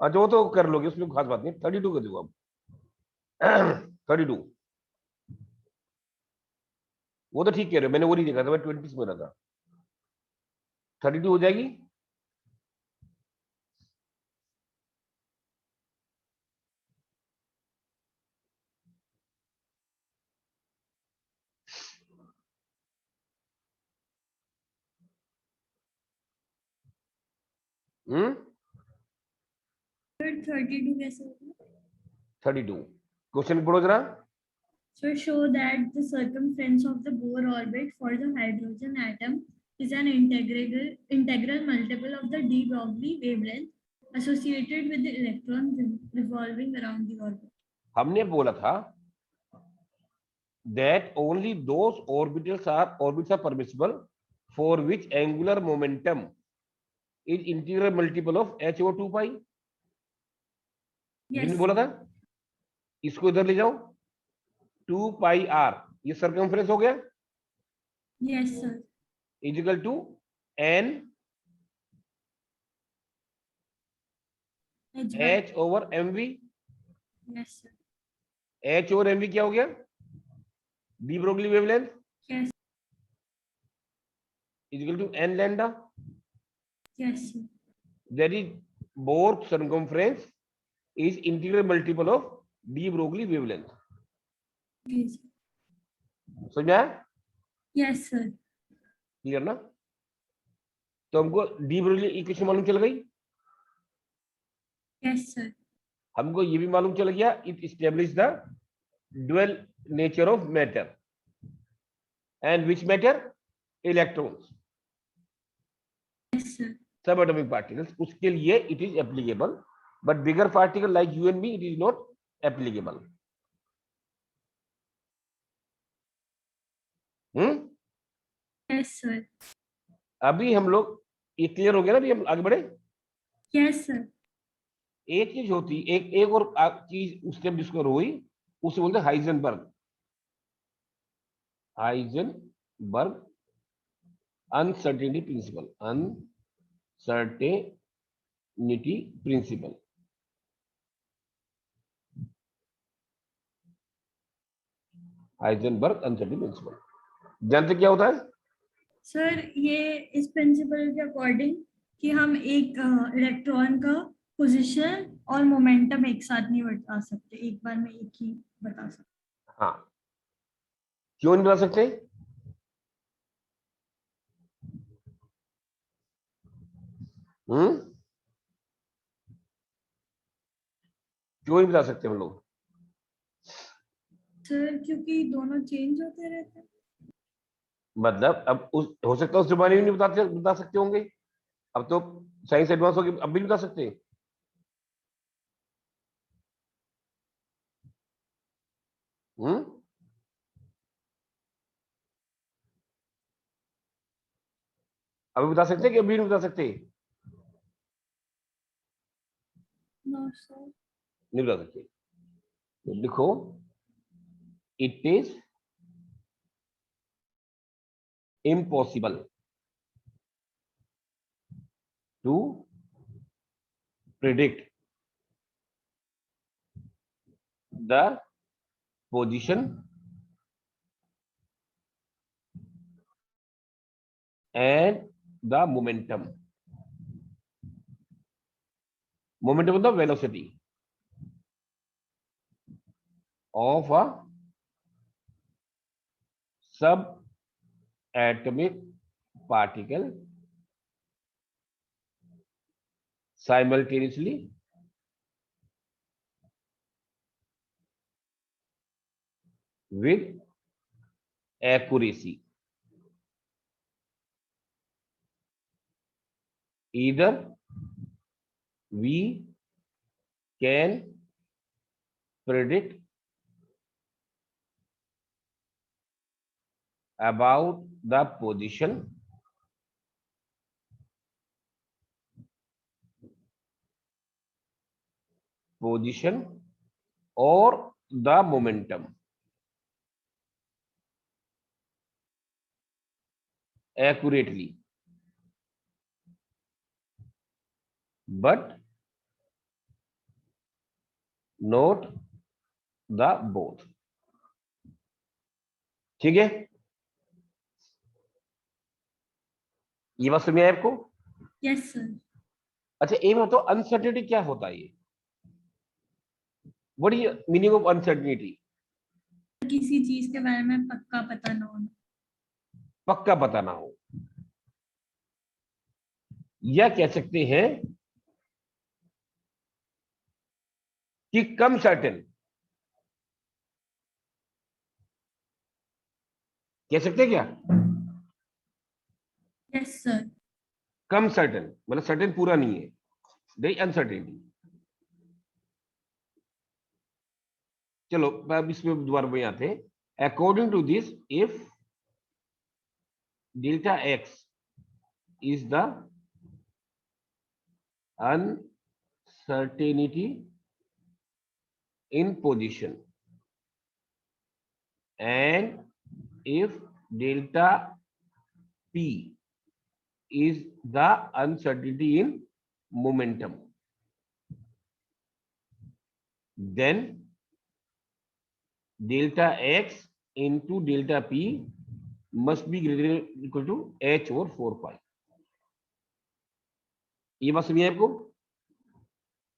Speaker 2: अच्छा वो तो कर लोगे, उसमें खास बात नहीं, 32 कर दो आप। 32 वो तो ठीक कह रहे हो, मैंने वो नहीं देखा था, मैं 20 में रहा था। 32 हो जाएगी। हम्म,
Speaker 1: 32 कैसे होगा?
Speaker 2: 32 क्वेश्चन पढ़ो जरा।
Speaker 1: So show that the circumference of the Bohr orbit for the hydrogen atom is an integral multiple of the de Broglie wavelength associated with the electron revolving around the orbit.
Speaker 2: हमने बोला था that only those orbits are permissible for which angular momentum is integral multiple of h over 2 pi।
Speaker 1: Yes.
Speaker 2: बोला था, इसको इधर ले जाओ, 2 पाई r, ये सर्कमफ्रेंस हो गया,
Speaker 1: Yes, sir.
Speaker 2: Is equal to n
Speaker 1: H by.
Speaker 2: h over mv।
Speaker 1: Yes, sir.
Speaker 2: h over mv क्या हो गया, de Broglie wavelength
Speaker 1: Yes.
Speaker 2: Is equal to n lambda,
Speaker 1: Yes, sir.
Speaker 2: That is Bohr circumference is integral multiple of de Broglie wavelength.
Speaker 1: Yes.
Speaker 2: समझ में आया,
Speaker 1: Yes, sir.
Speaker 2: Clear ना? तो हमको D Broglie equation मालूम चल गई,
Speaker 1: Yes, sir.
Speaker 2: हमको ये भी मालूम चल गया, it establish the dual nature of matter, and which matter, electrons,
Speaker 1: Yes, sir.
Speaker 2: सब एटॉमिक पार्टिकल्स, उसके लिए it is applicable, but bigger particle like you and me it is not applicable.
Speaker 1: Yes, sir.
Speaker 2: अभी हम लोग, ये clear हो गया ना, अभी हम आगे बढ़े।
Speaker 1: Yes, sir.
Speaker 2: एक चीज होती, एक और चीज उस टाइम डिस्कवर हुई, उसे बोलते हैं Heisenberg, Heisenberg uncertainty principle, uncertainty principle. Heisenberg uncertainty principle जानते क्या होता है?
Speaker 1: सर ये इस प्रिंसिपल के अकॉर्डिंग कि हम एक इलेक्ट्रॉन का पोजीशन और मोमेंटम एक साथ नहीं बता सकते, एक बार में एक ही बता सकते।
Speaker 2: हाँ, क्यों नहीं बता सकते? क्यों नहीं बता सकते हम लोग?
Speaker 1: सर क्योंकि दोनों चेंज होते रहते हैं।
Speaker 2: मतलब अब उस, हो सकता है उस जमाने में नहीं बता सकते होंगे, अब तो साइंस एडवांस होगी, अब भी नहीं बता सकते। हम्म अभी बता सकते कि अभी नहीं बता सकते?
Speaker 1: No sir.
Speaker 2: नहीं बता सकते, तो लिखो, it is impossible to predict the position and the momentum of the velocity of a subatomic particle simultaneously with accuracy. Either we can predict about the position or the momentum accurately, but not the both. ठीक है, ये बात समझ आई आपको?
Speaker 1: Yes sir.
Speaker 2: अच्छा, ये बताओ uncertainty क्या होता है? ये what is meaning of uncertainty?
Speaker 1: किसी चीज के बारे में पक्का पता ना होना।
Speaker 2: पक्का पता ना हो, या कह सकते हैं कि कम सर्टेन, कह सकते हैं क्या?
Speaker 1: Yes sir.
Speaker 2: कम सर्टेन मतलब सर्टेन पूरा नहीं है, दे अनसर्टेनिटी। चलो अब इसमें दोबारा में आते हैं। According to this, if delta x is the uncertainty in position and if delta p is the uncertainty in momentum, then delta x into delta p must be greater than equal to h over 4 pi. ये बात समझिए आपको?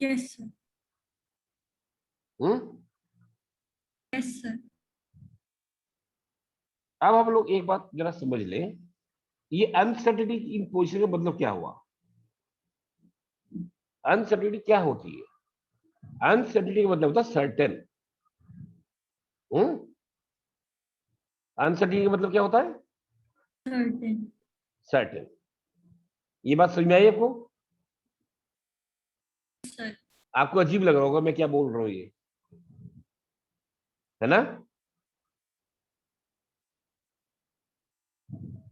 Speaker 1: Yes, sir.
Speaker 2: हम्म?
Speaker 1: Yes, sir.
Speaker 2: अब हम लोग एक बात जरा समझ लें, ये अनसर्टेनिटी इन पोजीशन का मतलब क्या हुआ? अनसर्टेनिटी क्या होती है? अनसर्टेनिटी का मतलब होता है सर्टेन। अनसर्टेनिटी का मतलब क्या होता है?
Speaker 1: Certain.
Speaker 2: सर्टेन। ये बात समझ में आई आपको?
Speaker 1: Sir.
Speaker 2: आपको अजीब लग रहा होगा मैं क्या बोल रहा हूँ, ये है ना?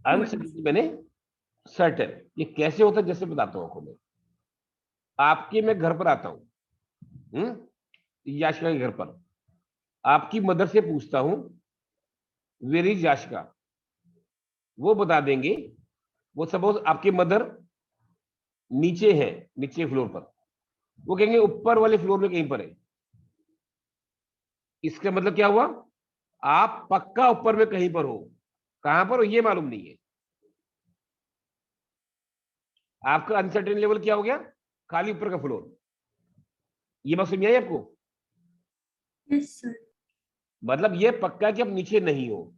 Speaker 2: अनसर्टेनिटी मैंने सर्टेन, ये कैसे होता है जैसे बताता हूँ आपको मैं। आपके मैं घर पर आता हूँ, याशिका के घर पर, आपकी मदर से पूछता हूँ वेयर इज याशिका, वो बता देंगे। वो सपोज आपकी मदर नीचे है, नीचे फ्लोर पर, वो कहेंगे ऊपर वाले फ्लोर में कहीं पर है। इसका मतलब क्या हुआ? आप पक्का ऊपर में कहीं पर हो, कहां पर हो ये मालूम नहीं है। आपका अनसर्टेन लेवल क्या हो गया? खाली ऊपर का फ्लोर। ये बात समझ आई आपको?
Speaker 1: Yes, sir.
Speaker 2: मतलब ये पक्का कि आप नीचे नहीं हो,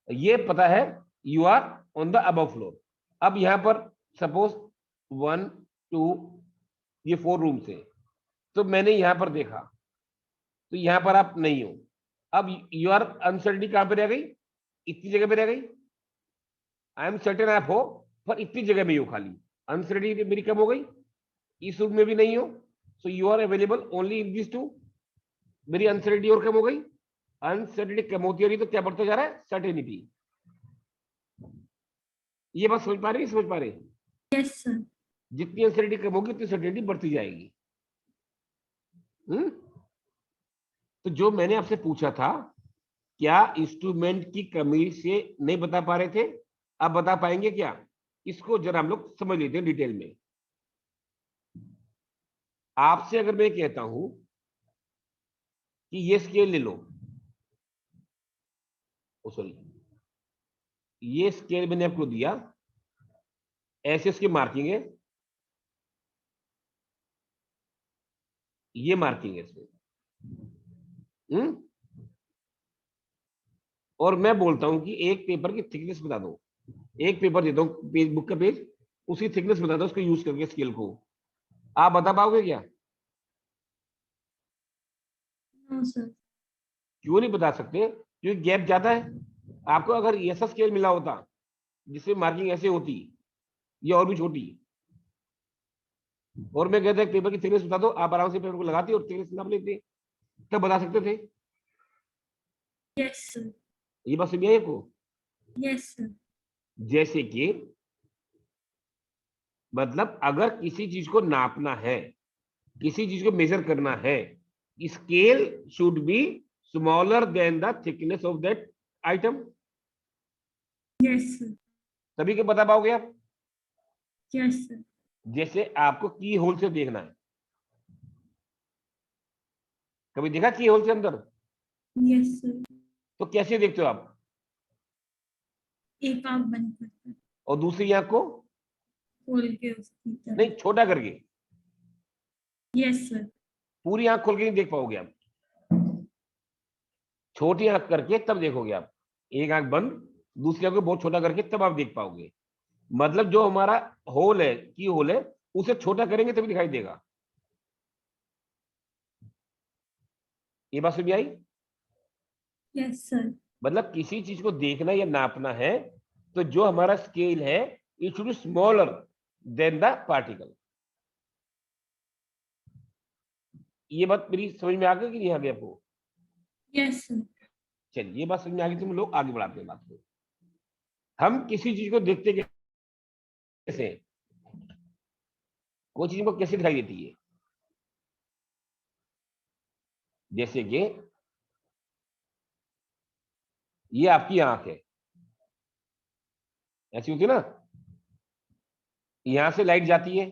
Speaker 2: ये पता है you are on the above floor. अब यहां पर सपोज 1 2 ये 4 रूम्स है, तो मैंने यहां पर देखा तो यहां पर आप नहीं हो। अब यू आर अनसर्टेनिटी कहां पे रह गई? इतनी जगह पे रह गई। आई एम सर्टेन आप हो, पर इतनी जगह में ही हो खाली। अनसर्टेनिटी मेरी कम हो गई, इस रूम में भी नहीं हो, so you are available only in this two. मेरी अनसर्टेनिटी और कम हो गई। अनसर्टेनिटी कम होती रही तो क्या बढ़ता जा रहा है? सर्टेनिटी। ये बात समझ पा रहे हैं? समझ पा रहे हैं?
Speaker 1: Yes, sir.
Speaker 2: जितनी अनसर्टेनिटी कम होगी उतनी सर्टेनिटी बढ़ती जाएगी। तो जो मैंने आपसे पूछा था, क्या इंस्ट्रूमेंट की कमी से नहीं बता पा रहे थे, अब बता पाएंगे क्या? इसको जरा हम लोग समझ लेते हैं डिटेल में। आपसे अगर मैं कहता हूं कि ये स्केल ले लो, ओ सॉरी, ये स्केल मैंने आपको दिया, ऐसे इसकी मार्किंग है, ये मार्किंग है इसमें। और मैं बोलता हूं कि एक पेपर की थिकनेस बता दो, एक पेपर देता हूं पेज, बुक का पेज, उसकी थिकनेस बता दो उसको यूज करके स्केल को। आप बता पाओगे क्या?
Speaker 1: No, sir.
Speaker 2: क्यों नहीं बता सकते? क्योंकि गैप ज्यादा है। आपको अगर ऐसा स्केल मिला होता जिसमें मार्किंग ऐसे होती या और भी छोटी, और मैं कहता पेपर की थिकनेस बता दो, आप आराम से पेपर को लगाते और थिकनेस नाप लेते, तब बता सकते थे।
Speaker 1: Yes, sir.
Speaker 2: ये बात समझ आई आपको?
Speaker 1: Yes, sir.
Speaker 2: जैसे कि मतलब अगर किसी चीज को नापना है, किसी चीज को मेजर करना है, scale should be smaller than the thickness of that item,
Speaker 1: Yes, sir.
Speaker 2: तभी के बता पाओगे आप।
Speaker 1: Yes, sir.
Speaker 2: जैसे आपको की होल से देखना है, कभी देखा की होल से अंदर?
Speaker 1: Yes, sir.
Speaker 2: तो कैसे देखते हो आप?
Speaker 1: एक आंख बंद करके
Speaker 2: और दूसरी आंख को
Speaker 1: खोल के उसकी तरफ.
Speaker 2: नहीं, छोटा करके।
Speaker 1: Yes, sir.
Speaker 2: पूरी आंख खोल के नहीं देख पाओगे आप, छोटी आंख करके तब देखोगे आप। एक आंख बंद, दूसरी आंख को बहुत छोटा करके तब आप देख पाओगे। मतलब जो हमारा होल है, की होल है, उसे छोटा करेंगे तभी दिखाई देगा। ये बात समझ आई?
Speaker 1: Yes, sir.
Speaker 2: मतलब किसी चीज को देखना या नापना है तो जो हमारा स्केल है it should be smaller than the particle. ये बात मेरी समझ में आ गई कि नहीं आ गई आपको?
Speaker 1: Yes, sir.
Speaker 2: चलिए, ये बात समझ में आ गई तो हम लोग आगे बढ़ाते हैं बात को। हम किसी चीज को देखते कैसे हैं? कोई चीज को कैसे दिखाई देती है? जैसे कि ये आपकी आंख है, ऐसी होती है ना, यहां से लाइट जाती है,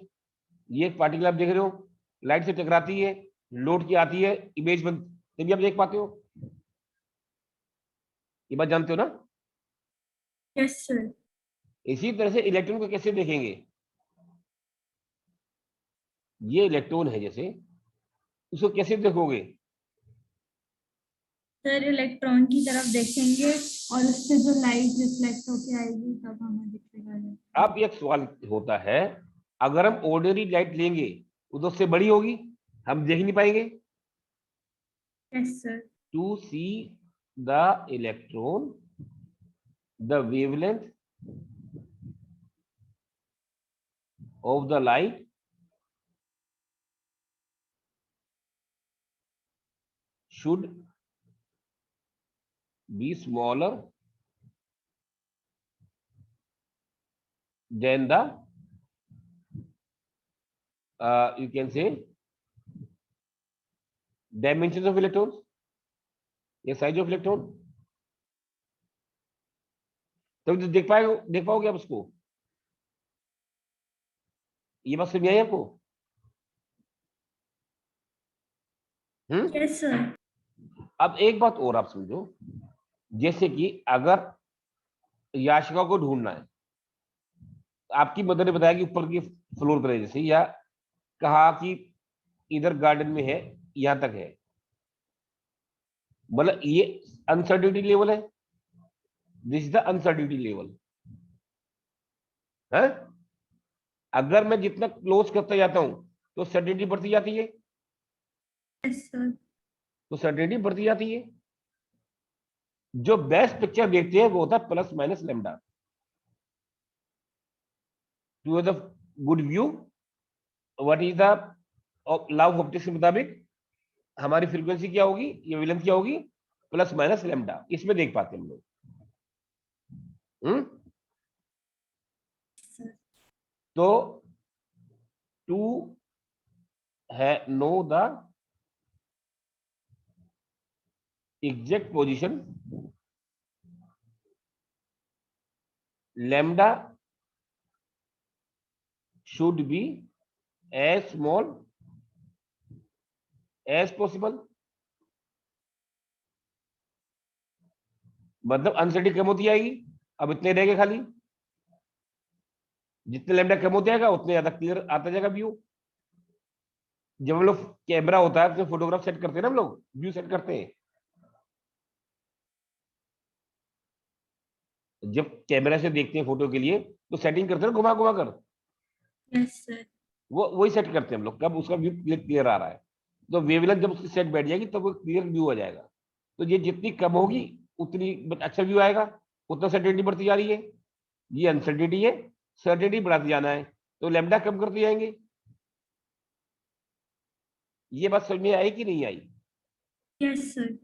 Speaker 2: ये एक पार्टिकल आप देख रहे हो, लाइट से टकराती है, लौट के आती है, इमेज बन, तभी आप देख पाते हो। ये बात जानते हो ना।
Speaker 1: Yes sir.
Speaker 2: इसी तरह से इलेक्ट्रॉन को कैसे देखेंगे, ये इलेक्ट्रॉन है जैसे, उसको कैसे देखोगे?
Speaker 1: सर इलेक्ट्रॉन की तरफ देखेंगे और उससे जो लाइट रिफ्लेक्ट होके आएगी तब हमें दिखेगा।
Speaker 2: अब एक सवाल होता है, अगर हम ऑर्डिनरी लाइट लेंगे वो तो उससे बड़ी होगी, हम देख नहीं पाएंगे।
Speaker 1: Yes sir.
Speaker 2: To see the electron, the wavelength of the light should be smaller than the you can say dimensions of electrons या size of electron। तो देख पाओगे आप उसको। ये बात समझ आई आपको?
Speaker 1: Yes sir.
Speaker 2: अब एक बात और आप समझो, जैसे कि अगर याशिका को ढूंढना है, आपकी मदर ने बताया कि ऊपर की फ्लोर पर है जैसे, या कहा कि इधर गार्डन में है, यहां तक है, मतलब ये अनसर्टिनिटी लेवल है, this is the uncertainty level है। अगर मैं जितना क्लोज करता जाता हूं तो सर्टिनिटी बढ़ती जाती है,
Speaker 1: यस सर।
Speaker 2: तो सर्टिनिटी बढ़ती जाती है। जो बेस्ट पिक्चर देखते हैं वो होता है plus minus lambda. To the good view, what is the law of optics के मुताबिक हमारी फ्रीक्वेंसी क्या होगी, ये वेवलेंथ क्या होगी, प्लस माइनस लेमडा, इसमें देख पाते हैं हम लोग। तो टू है know the exact position, lambda should be as small as possible। मतलब अनसर्टिनिटी कम होती जाएगी, अब इतने रह गए खाली, जितने लैम्डा कम होते जाएगा उतने ज्यादा क्लियर आता जाएगा व्यू। जब हम लोग कैमरा होता है तो फोटोग्राफ सेट करते हैं ना, हम लोग व्यू सेट करते हैं, जब कैमरा से देखते हैं फोटो के लिए तो सेटिंग करते हैं ना, घुमा घुमा कर,
Speaker 1: यस सर।
Speaker 2: वो वही सेट करते हैं हम लोग, कब उसका व्यू क्लियर आ रहा है। तो वेवलेंथ जब उसकी सेट बैठ जाएगी तब वो क्लियर व्यू आ जाएगा। तो ये जितनी कम होगी उतनी अच्छा व्यू आएगा, उतना सर्टेनिटी बढ़ती जा रही है। ये अनसर्टेनिटी है, सर्टेनिटी बढ़ाती जाना है, तो लैम्डा कम करते जाएंगे। ये बात समझ में आई कि नहीं आई?
Speaker 1: Yes sir.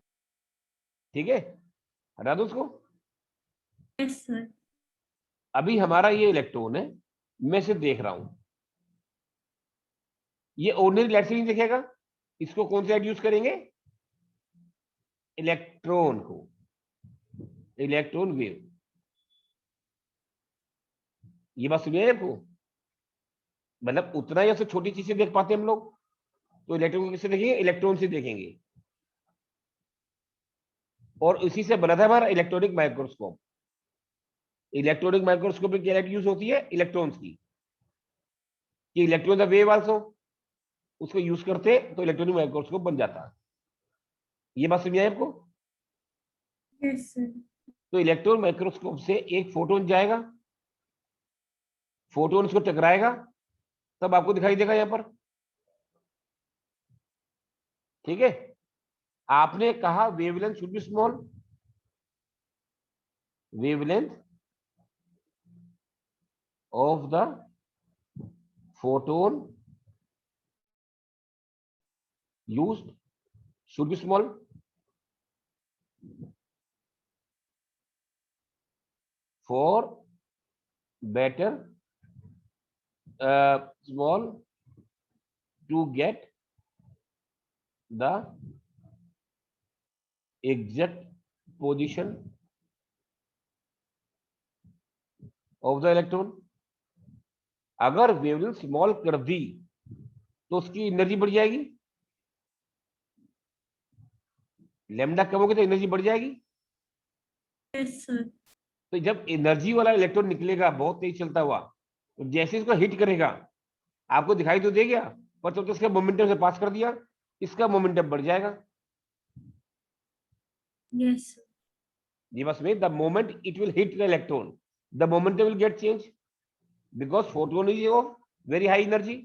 Speaker 2: ठीक है, हटा दो उसको।
Speaker 1: Yes sir.
Speaker 2: अभी हमारा ये इलेक्ट्रॉन है, मैं इसे देख रहा हूं, ये ऑर्डिनरी लाइट से नहीं दिखेगा, इसको कौन सी लाइट यूज करेंगे, इलेक्ट्रॉन को, इलेक्ट्रॉन वेव। ये बात समझ आई आपको? मतलब उतना या छोटी चीजें देख पाते हैं हम लोग, तो इलेक्ट्रॉन को किससे देखेंगे, इलेक्ट्रॉन से देखेंगे। और इसी से बना था हमारा इलेक्ट्रॉनिक माइक्रोस्कोप। इलेक्ट्रॉनिक माइक्रोस्कोप में क्या लाइट यूज होती है, इलेक्ट्रॉन्स की, कि इलेक्ट्रॉन द वेव आल्सो, उसको यूज करते तो इलेक्ट्रॉनिक माइक्रोस्कोप बन जाता। ये बात समझ आई आपको?
Speaker 1: Yes sir.
Speaker 2: तो इलेक्ट्रॉन माइक्रोस्कोप से एक फोटोन जाएगा, फोटोन उसको टकराएगा, तब आपको दिखाई देगा यहां पर। ठीक है, आपने कहा wavelength should be small, wavelength of the photon used should be small। for better small to get the exact position of the electron. अगर वेवलेंथ स्मॉल कर दी तो उसकी एनर्जी बढ़ जाएगी, लैम्डा कम होगी तो एनर्जी बढ़ जाएगी।
Speaker 1: Yes sir.
Speaker 2: तो जब एनर्जी वाला इलेक्ट्रॉन निकलेगा बहुत तेज चलता हुआ, तो जैसे इसको हिट करेगा आपको दिखाई तो देगा, पर जब तो इसका मोमेंटम से पास कर दिया, इसका मोमेंटम बढ़ जाएगा।
Speaker 1: Yes
Speaker 2: You must make the moment it will hit the electron, the momentum will get changed because photon is of very high energy.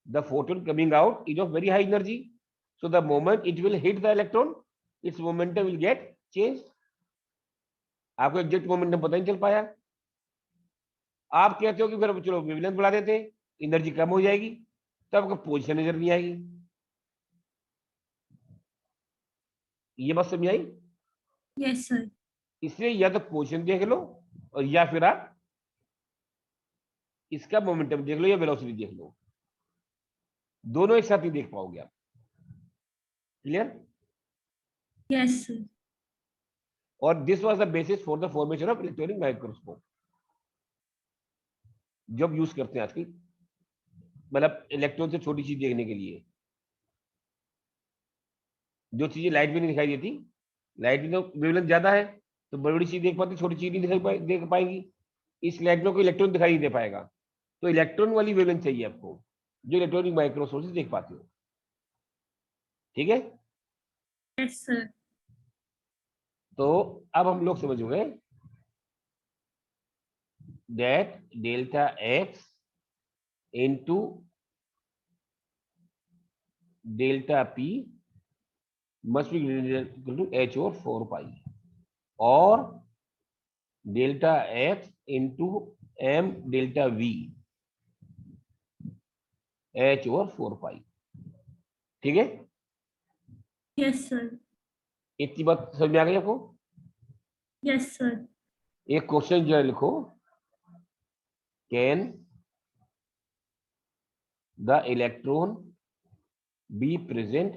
Speaker 2: The photon coming out is of very high energy. So the moment it will hit the electron, its momentum will get changed. आपको exact momentum पता नहीं चल पाया। आप कहते हो कि फिर चलो वेवलेंथ बढ़ा देते, एनर्जी कम हो जाएगी, तब आपको पोजीशन नजर नहीं आएगी। ये बात समझ आई?
Speaker 1: Yes sir.
Speaker 2: इसलिए या तो पोजीशन देख लो और या फिर आप इसका मोमेंटम देख लो या वेलोसिटी देख लो, दोनों एक साथ ही देख पाओगे आप। क्लियर?
Speaker 1: Yes sir.
Speaker 2: और this was the basis for the formation of electronic microscope, जब यूज करते हैं आजकल, मतलब इलेक्ट्रॉन से छोटी चीज देखने के लिए। जो चीजें लाइट में नहीं दिखाई देती, लाइट में तो वेवलेंथ ज्यादा है तो बड़ी बड़ी चीज देख पाती, छोटी चीज नहीं देख पाएंगी। इस लाइट में कोई इलेक्ट्रॉन दिखाई नहीं दे पाएगा, तो इलेक्ट्रॉन वाली वेवलेंथ चाहिए आपको जो इलेक्ट्रॉनिक माइक्रोस्कोप से देख पाते हो। ठीक है?
Speaker 1: Yes sir.
Speaker 2: तो अब हम लोग समझ गए that delta x into delta p must be equal to h over 4 pi, or delta x into m delta v h over 4 pi। ठीक है?
Speaker 1: Yes sir.
Speaker 2: इतनी बात समझ में आ गई आपको?
Speaker 1: Yes sir.
Speaker 2: एक क्वेश्चन जो है लिखो, can the electron be present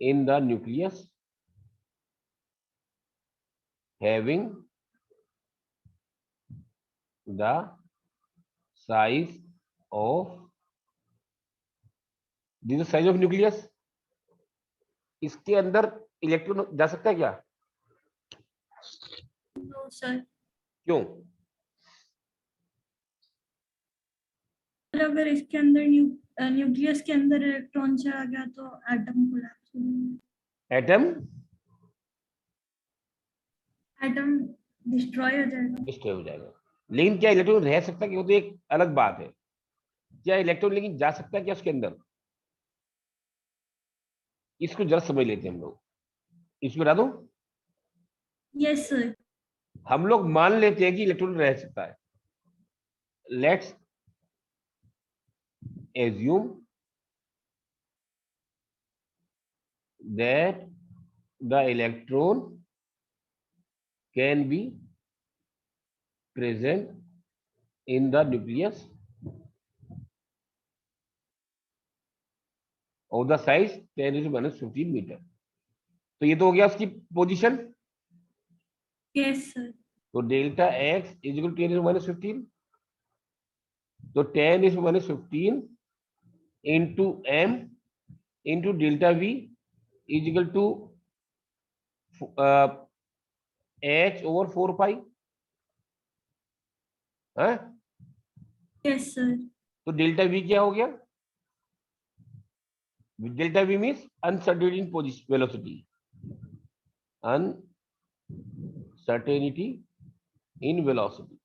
Speaker 2: in the nucleus having the size of, this is the size of nucleus, इसके अंदर इलेक्ट्रॉन जा सकता है क्या?
Speaker 1: No sir.
Speaker 2: क्यों?
Speaker 1: अगर इसके अंदर न्यूक्लियस के अंदर इलेक्ट्रॉन चला गया तो एटम कोलैप्स हो जाएगा। एटम डिस्ट्रॉय हो जाएगा।
Speaker 2: डिस्ट्रॉय हो जाएगा। लेकिन क्या इलेक्ट्रॉन रह सकता है कि, वो तो एक अलग बात है। क्या इलेक्ट्रॉन लेकिन जा सकता है क्या उसके अंदर? इसको जरा समझ लेते हैं हम लोग। इसको बता दो।
Speaker 1: Yes sir.
Speaker 2: हम लोग मान लेते हैं कि इलेक्ट्रॉन रह सकता है। Let's assume that the electron can be present in the nucleus of the size 10⁻⁻15 meter. तो ये तो हो गया उसकी पोजीशन।
Speaker 1: Yes sir.
Speaker 2: तो delta x is equal to 10⁻⁻15, तो 10⁻⁻15 into m into delta v is equal to h over 4 pi.
Speaker 1: Yes sir.
Speaker 2: तो delta v क्या हो गया? Delta v means uncertainty in position velocity, uncertainty in velocity.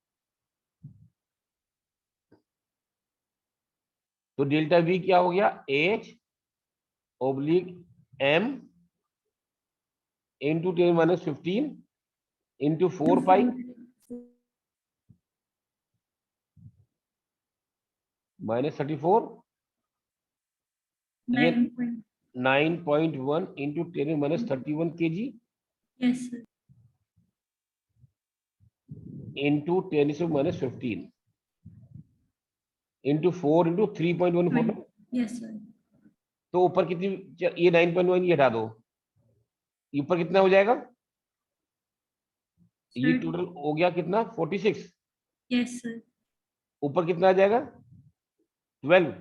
Speaker 2: तो delta v क्या हो गया? h oblique m into 10⁻15 into 4 pi -34, 9.1 into 10⁻31 kg
Speaker 1: yes sir.
Speaker 2: Into 10⁻15 into 4 into 3.14।
Speaker 1: Yes sir.
Speaker 2: तो ऊपर कितनी, ये 9.1 ये हटा दो, ऊपर कितना हो जाएगा? ये
Speaker 1: Sir.
Speaker 2: टोटल हो गया कितना 46,
Speaker 1: Yes, sir.
Speaker 2: ऊपर कितना आ जाएगा 12,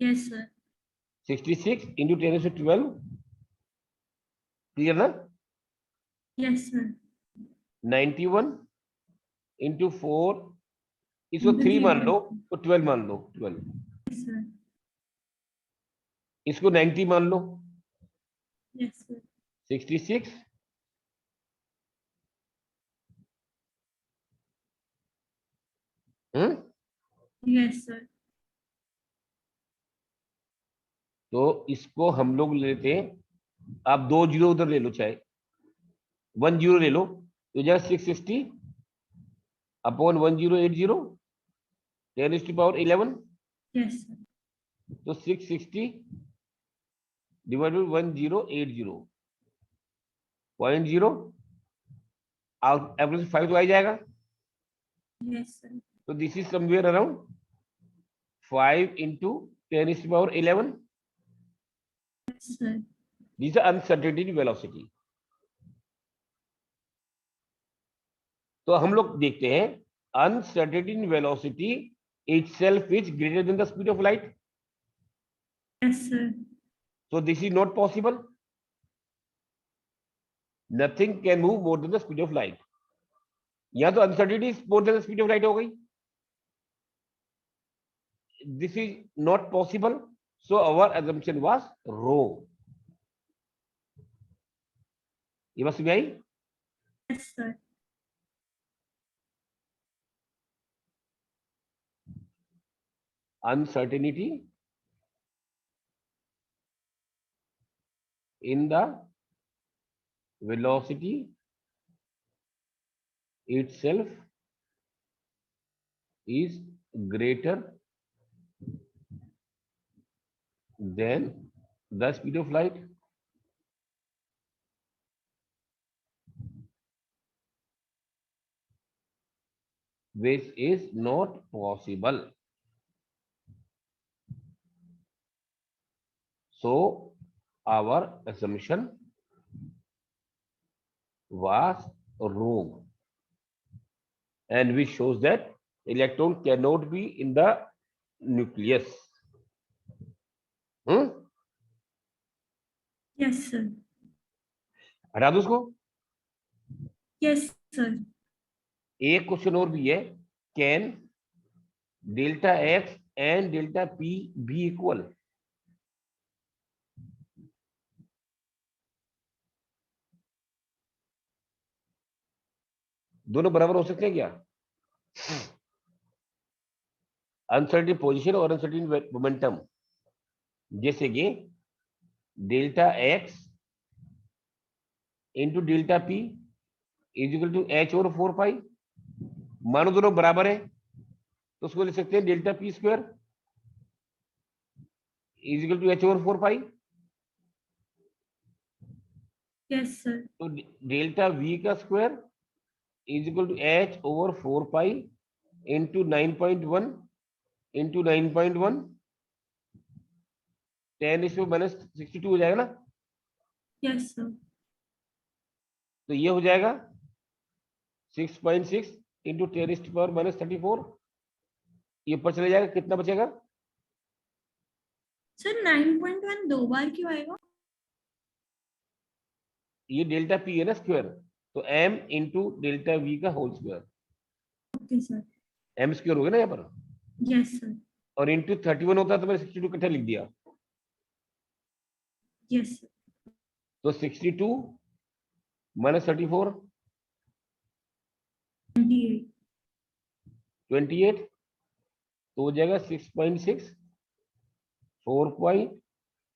Speaker 1: Yes, sir.
Speaker 2: 66 इंटू 10⁻12, क्लियर ना?
Speaker 1: Yes, sir.
Speaker 2: 91 इंटू 4, इसको
Speaker 1: Into
Speaker 2: 3 मान
Speaker 1: 3.
Speaker 2: लो तो 12 मान लो, 12,
Speaker 1: Yes, sir.
Speaker 2: इसको 90 मान लो,
Speaker 1: Yes, sir.
Speaker 2: 66
Speaker 1: Yes, sir.
Speaker 2: तो इसको हम लोग लेते हैं, आप 2 जीरो उधर ले लो, चाहे 1 जीरो ले लो, तो जाए 660 अपॉन 1080, 10⁻11,
Speaker 1: Yes, sir.
Speaker 2: तो 660 डिवाइडेड 1080 0.0, एवरेज 5 तो आ ही जाएगा,
Speaker 1: Yes, sir.
Speaker 2: तो this is somewhere around 5 into 10⁻11,
Speaker 1: Yes, sir.
Speaker 2: This is uncertainty velocity. तो हम लोग देखते हैं uncertainty velocity itself is greater than the speed of light,
Speaker 1: Yes, sir.
Speaker 2: so this is not possible, nothing can move more than the speed of light, या तो uncertainty more than the speed of light हो गई, this is not possible, so our assumption was rho। ये बात समझ आई?
Speaker 1: Yes, sir.
Speaker 2: Uncertainty in the velocity itself is greater than the speed of light, which is not possible, so our assumption was wrong, and which shows that electron cannot be in the nucleus।
Speaker 1: Yes, sir.
Speaker 2: हटा दो उसको।
Speaker 1: Yes, sir.
Speaker 2: एक question और भी है, can delta x and delta p be equal? दोनों बराबर हो सकते हैं क्या? अनसर्टेन पोजीशन और अनसर्टेन मोमेंटम, जैसे कि delta x into delta p is equal to h और 4 पाई, मानो दोनों बराबर है तो उसको लिख सकते हैं delta p square is equal to h और 4 पाई।
Speaker 1: Yes, sir.
Speaker 2: तो डेल्टा वी का square is equal to h over 4 pi into 9.1 into 9.1, 10⁻62 हो जाएगा ना?
Speaker 1: Yes, sir.
Speaker 2: तो ये हो जाएगा 6.6 इंटू 10⁻34, ये ऊपर चले जाएगा, कितना बचेगा?
Speaker 1: Sir, 9.1 दो बार क्यों आएगा?
Speaker 2: ये डेल्टा पी है ना स्क्वायर, तो m इंटू डेल्टा वी का whole square,
Speaker 1: Okay, sir.
Speaker 2: m square हो गया ना यहाँ पर,
Speaker 1: Yes, sir.
Speaker 2: और इंटू 31 होता तो मैंने 62 इकट्ठा लिख दिया,
Speaker 1: Yes, sir.
Speaker 2: तो 62 माइनस 34
Speaker 1: 28.
Speaker 2: 28, तो हो जाएगा 6.6 4 पॉइंट,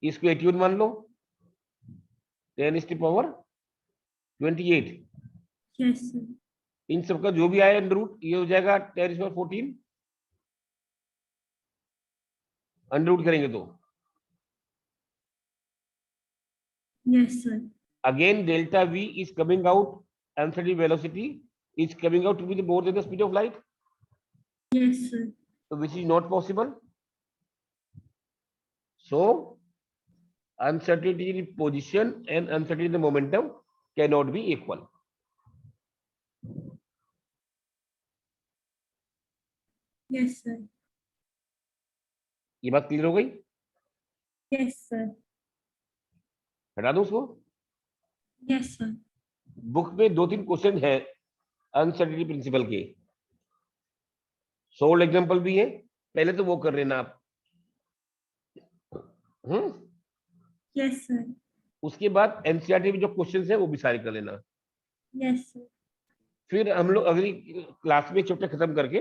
Speaker 2: इसको 81 मान लो, 10⁻28,
Speaker 1: Yes, sir.
Speaker 2: इन सबका जो भी आया अंडर रूट, ये हो जाएगा 10⁻14, अंडर रूट करेंगे तो
Speaker 1: Yes, sir.
Speaker 2: again delta v is coming out, uncertain velocity is coming out to be more than the speed of light,
Speaker 1: Yes, sir.
Speaker 2: so which is not possible, so uncertainty in position and uncertainty in the momentum cannot be equal।
Speaker 1: Yes, sir.
Speaker 2: ये बात clear हो गई?
Speaker 1: Yes, sir.
Speaker 2: हटा दूं उसको?
Speaker 1: Yes, sir.
Speaker 2: Book में 2-3 question है uncertainty principle के, सोल्ड एग्जांपल भी है, पहले तो वो कर लेना आप।
Speaker 1: Yes, sir.
Speaker 2: उसके बाद एनसीईआरटी में जो क्वेश्चंस है वो भी सारे कर लेना।
Speaker 1: Yes, sir.
Speaker 2: फिर हम लोग अगली क्लास में चैप्टर खत्म करके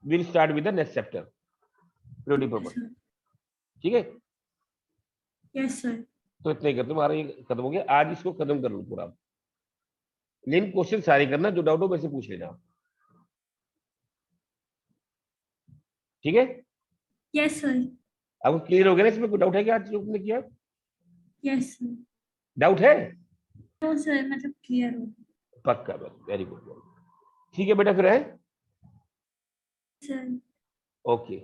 Speaker 2: will start with the next chapter purity
Speaker 1: Yes,
Speaker 2: property.
Speaker 1: sir.
Speaker 2: ठीक है,
Speaker 1: Yes, sir.
Speaker 2: तो इतना ही कर, तुम्हारा ये खत्म हो गया, आज इसको खत्म कर लो पूरा। लेकिन क्वेश्चन सारे करना, जो डाउट हो वैसे पूछ लेना। ठीक है,
Speaker 1: Yes, sir.
Speaker 2: आपको क्लियर हो गया ना? इसमें कोई डाउट है क्या आज जो तुमने किया?
Speaker 1: Yes, sir.
Speaker 2: डाउट है?
Speaker 1: No, sir. मतलब clear हो।
Speaker 2: पक्का, वेरी गुड। ठीक है बेटा, फिर है
Speaker 1: Sir.
Speaker 2: ओके।